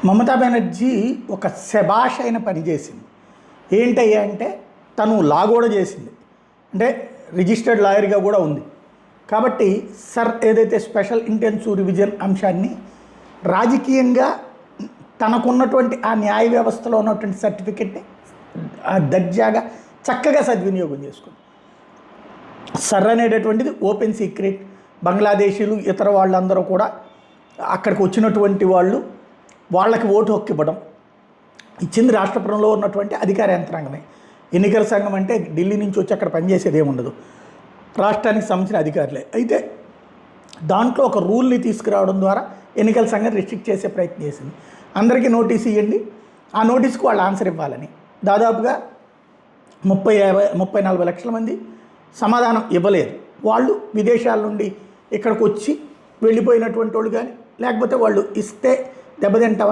మమతా బెనర్జీ ఒక శభాష్ అయిన పని చేసింది. ఏంటయ్యా అంటే తను లా కూడా చేసింది, అంటే రిజిస్టర్డ్ లాయర్గా కూడా ఉంది. కాబట్టి ఏదైతే స్పెషల్ ఇంటెన్సివ్ రివిజన్ అంశాన్ని రాజకీయంగా తనకున్నటువంటి ఆ న్యాయ వ్యవస్థలో ఉన్నటువంటి సర్టిఫికెట్ని దర్జాగా చక్కగా సద్వినియోగం చేసుకుంది. అనేటటువంటిది ఓపెన్ సీక్రెట్. బంగ్లాదేశీలు ఇతర వాళ్ళందరూ కూడా అక్కడికి వచ్చినటువంటి వాళ్ళకి ఓటు హక్కు ఇవ్వడం ఇచ్చింది రాష్ట్రపురంలో ఉన్నటువంటి అధికార యంత్రాంగమే. ఎన్నికల సంఘం అంటే ఢిల్లీ నుంచి వచ్చి అక్కడ పనిచేసేది ఏముండదు, రాష్ట్రానికి సంబంధించిన అధికారులే. అయితే దాంట్లో ఒక రూల్ని తీసుకురావడం ద్వారా ఎన్నికల సంఘం రిస్ట్రిక్ట్ చేసే ప్రయత్నం చేసింది. అందరికీ నోటీస్ ఇవ్వండి, ఆ నోటీస్కి వాళ్ళు ఆన్సర్ ఇవ్వాలని. దాదాపుగా 30-40 లక్షల మంది సమాధానం ఇవ్వలేదు. వాళ్ళు విదేశాల నుండి ఇక్కడికి వచ్చి వెళ్ళిపోయినటువంటి వాళ్ళు కానీ, లేకపోతే వాళ్ళు ఇస్తే దెబ్బతింటాం